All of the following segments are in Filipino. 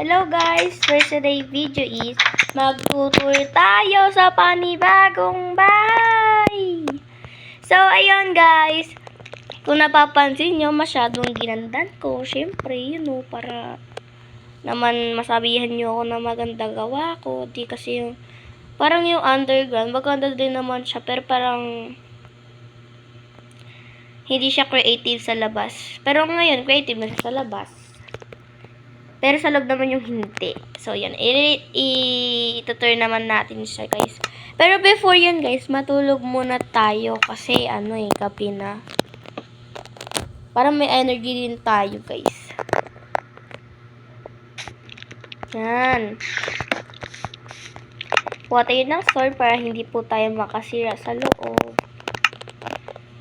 Hello guys! For today's video is magtutur tayo sa panibagong bahay! So, ayun guys! Kung napapansin nyo, masyadong ginandan ko. Siyempre, para naman masabihan nyo ako na maganda gawa ko. Di kasi parang yung underground, maganda din naman siya. Pero parang hindi siya creative sa labas. Pero ngayon, creative na siya sa labas. Pero sa loob naman yung hindi. So, yan. I-tutur naman natin siya, guys. Pero before yan, guys, matulog muna tayo. Kasi, gabi na. Para may energy din tayo, guys. Yan. Kuha tayo ng sword para hindi po tayo makasira sa loob.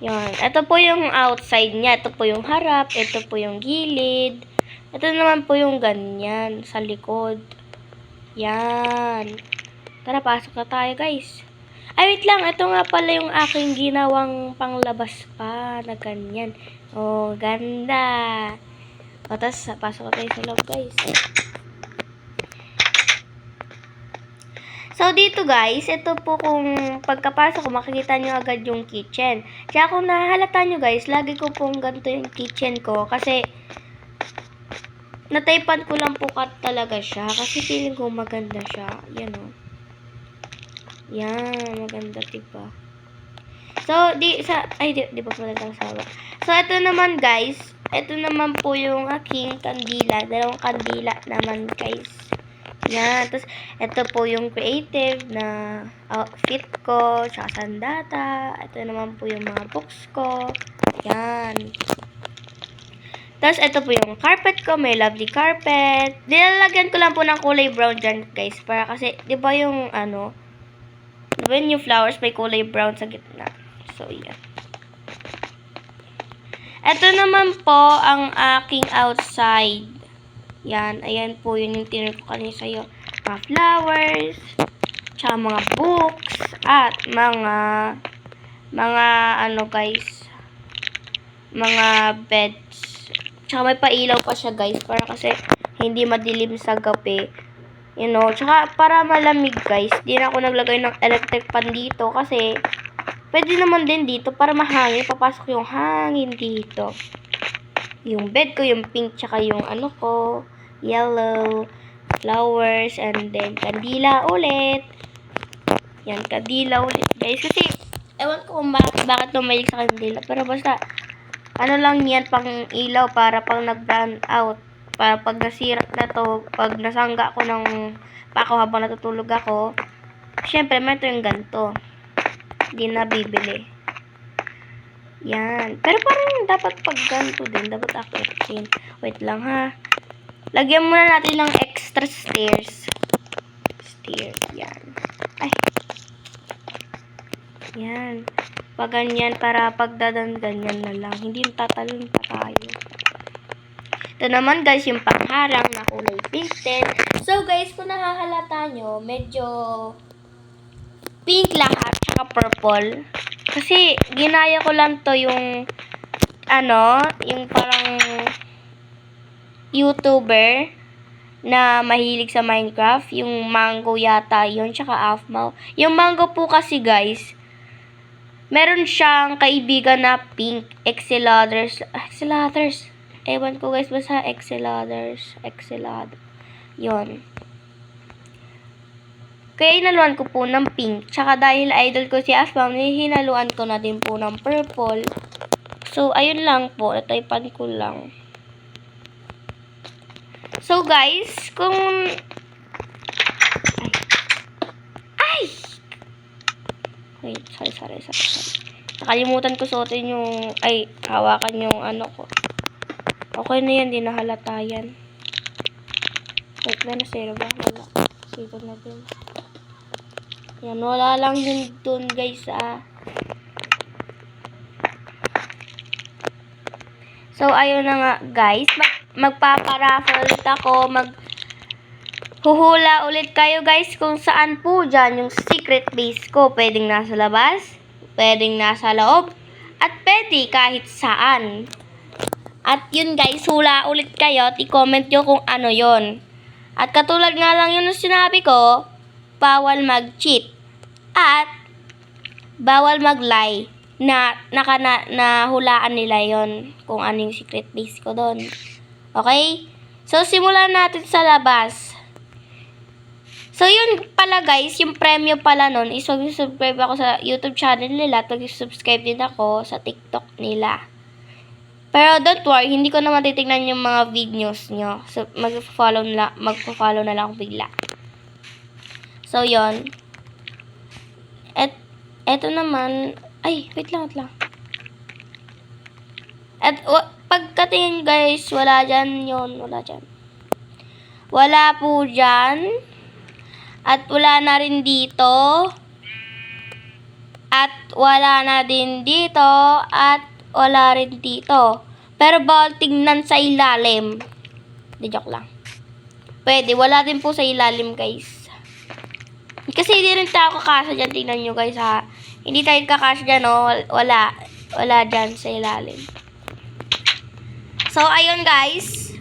Yan. Ito po yung outside niya. Ito po yung harap. Ito po yung gilid. Ito naman po yung ganyan sa likod. Yan. Tara, pasok na tayo, guys. Ay, wait lang. Ito nga pala yung aking ginawang panglabas pa na ganyan. Oh, ganda. O, tas, pasok na tayo sa loob, guys. So, dito, guys, ito po kung pagkapasok ko, makikita nyo agad yung kitchen. Kaya kung nahahalata nyo, guys, lagi ko pong ganito yung kitchen ko. Kasi, nataypan ko lang po talaga siya. Kasi feeling ko maganda siya. Yan o. Yan. Maganda, diba? So, di ba pala sawa? So, ito naman, guys. Ito naman po yung aking kandila. Dalawang kandila naman, guys. Yan. Tapos, ito po yung creative na outfit ko. Tsaka sandata. Ito naman po yung mga books ko. Yan. Tapos, ito po yung carpet ko. May lovely carpet. Nilalagyan ko lang po ng kulay brown dyan, guys. Para kasi, di ba yung, diba yung flowers, may kulay brown sa gitna. So, yan. Ito naman po ang aking outside. Yan. Ayan po yun yung tinur ko kanina sa'yo. Mga flowers. Tsaka mga books. At mga guys. Mga beds. Tsaka may pailaw pa siya, guys. Para kasi hindi madilim sa gabi. Tsaka para malamig, guys. Di na ako naglagay ng electric fan dito. Kasi pwede naman din dito para mahangin. Papasok yung hangin dito. Yung bed ko, yung pink, tsaka yung ko, yellow, flowers, and then kandila ulit. Yan, kandila ulit, guys. Kasi, ewan ko kung bakit tumalig sa kandila. Pero basta, lang yan, pang ilaw para pang nag-brown out. Para pag nasira na to, pag nasangga ko ng pako habang natutulog ako, syempre, may ito yung ganito. Hindi na bibili. Yan. Pero parang dapat pag ganito din, dapat akitin. Wait lang, ha. Lagyan muna natin ng extra stairs. Stairs, yan. Ay. Yan. Pag ganyan, para pagdadan ganyan na lang. Hindi yung tatalon pa tayo. Ito naman, guys, yung pangharang na kulay pink din. So, guys, kung nakahalata nyo, medyo pink lahat, tsaka purple. Kasi, ginaya ko lang to yung, yung parang YouTuber na mahilig sa Minecraft. Yung Mango yata yun, tsaka Afmao. Yung Mango po kasi, guys, meron siyang kaibigan na pink, Exceladers. Ewan ko, guys, basta Exceladers. Yun. Kaya hinaluan ko po ng pink. Tsaka dahil idol ko si Afmao, hinaluan ko na din po ng purple. So, ayun lang po. Nataypan ko lang. So, guys, kung Ay! Wait, sorry. Nakalimutan ko suotin yung, hawakan yung ko. Okay na yan, di nahalata yan. Wait, may nasero ba? Wala. Dito na din. Yan, wala lang yun dun, guys, So, ayun na nga, guys. Magpaparaffle ulit ako. Huhula ulit kayo, guys, kung saan po dyan yung secret base ko. Pwedeng nasa labas, pwedeng nasa loob, at pwede kahit saan. At yun, guys, hula ulit kayo at i-comment nyo kung ano yon. At katulad nga lang yun na sinabi ko, bawal mag-cheat. At bawal mag-lie na nahulaan nila yon kung ano yung secret base ko doon. Okay? So, simulan natin sa labas. So, yun pala guys, yung premyo pala nun is mag-subscribe ako sa YouTube channel nila at mag-subscribe din ako sa TikTok nila. Pero don't worry, hindi ko naman titignan yung mga videos nyo. So, magpo-follow na lang ako bigla. So, yun. Eto naman, ay, wait lang. At pagkatingin guys, wala dyan yun, wala dyan. Wala po dyan. At wala na rin dito. At wala na din dito. At wala rin dito. Pero bawal tingnan sa ilalim. Di, joke lang. Pwede, wala din po sa ilalim guys. Kasi hindi rin tayo kakasya dyan. Tingnan nyo guys ha. Hindi tayo kakasya dyan no. Wala. Wala dyan sa ilalim. So ayun guys.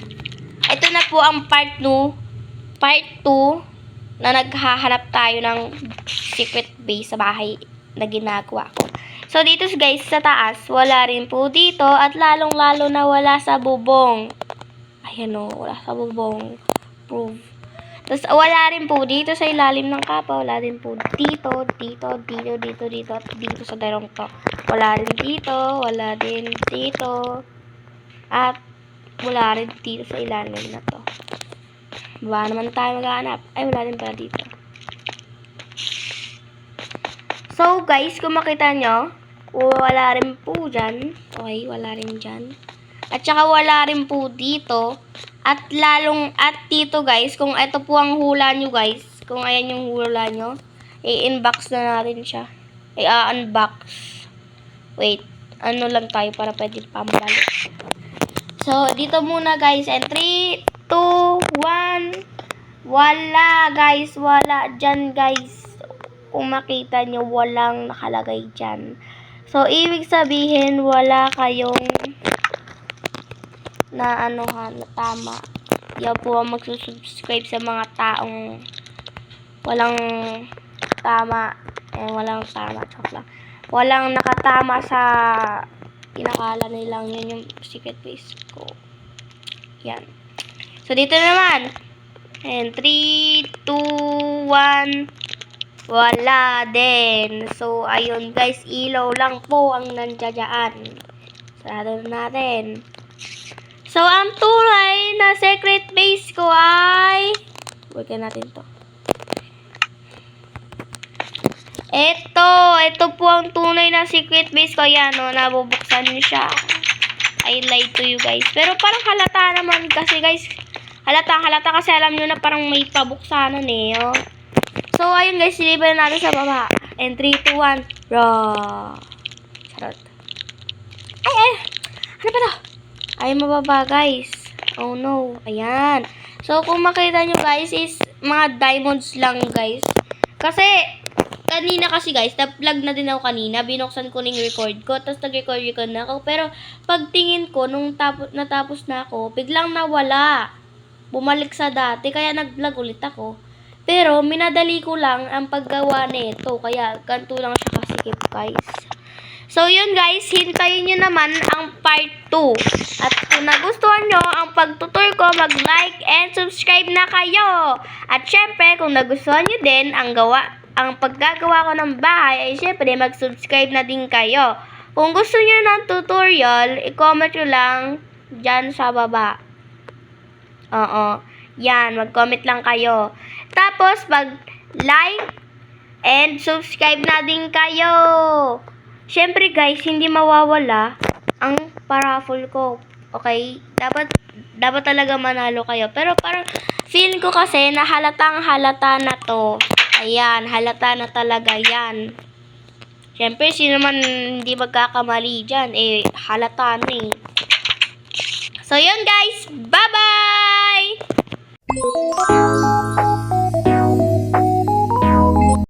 Ito na po ang part 2 na naghahanap tayo ng secret base sa bahay na ginagawa ko. So, dito guys, sa taas, wala rin po dito at lalong-lalo na wala sa bubong. Ayan o, wala sa bubong. Prove. Tapos, wala rin po dito sa ilalim ng kapa. Wala rin po dito, at dito sa darong to. Wala rin dito, wala din dito. At wala rin dito sa ilalim na to. Baba naman tayo maghahanap. Ay, wala din pala dito. So, guys, kung makita nyo, wala rin po dyan. Okay, wala rin dyan. At saka wala rin po dito. At dito, guys, kung ito po ang hula nyo, guys, kung ayan yung hula nyo, i-unbox na natin siya. I-unbox. Wait, ano lang tayo para pwede pambalik. So, dito muna, guys. And 3, 2, 1. Wala, guys. Wala dyan, guys. Kung makita nyo, walang nakalagay dyan. So, ibig sabihin, wala kayong na tama. Yan po ang magsusubscribe sa mga taong walang tama. Walang tama. Chok lang. Walang nakatama sa kinakala nilang yun yung secret base ko. Yan. So, dito naman. And 3, 2, 1. Wala din. So, ayun guys. Ilaw lang po ang nandiyan. Sarado natin. So, ang tunay na secret base ko ay... Bukyan natin to. Ito po ang tunay na secret base ko. Yan, no, nabubuksan nyo siya. I lied to you guys. Pero parang halata naman kasi guys. Halata kasi alam nyo na parang may pabuksanan eh. Oh. So, ayun guys, silipin natin sa baba. And 3, 2, 1. Raw. Charot. Ay. Ano ba to? Ay, mababa guys. Oh no. Ayan. So, kung makita nyo guys is mga diamonds lang guys. Kasi, kanina kasi guys, na-vlog na din ako kanina. Binuksan ko ng record ko. Tapos nag-record na ako. Pero, pagtingin ko, nung natapos na ako, biglang nawala. Bumalik sa dati. Kaya nag-vlog ulit ako. Pero, minadali ko lang ang paggawa nito. Kaya, ganito lang siya kasikip guys. So, yun guys. Hintayin nyo naman ang part 2. At kung nagustuhan nyo ang pagtutur ko, mag-like and subscribe na kayo. At syempre, kung nagustuhan nyo din ang paggagawa ko ng bahay, ay syempre, mag-subscribe na din kayo. Kung gusto nyo ng tutorial, i-comment nyo lang dyan sa baba. Oo. Yan, mag-comment lang kayo. Tapos, mag-like and subscribe na din kayo. Syempre guys, hindi mawawala ang paraffle ko. Okay? Dapat talaga manalo kayo. Pero parang feeling ko kasi na halata na to. Ayan, halata na talaga yan. Syempre, sino man hindi magkakamali dyan? Halata na eh. So, yun guys. Bye-bye!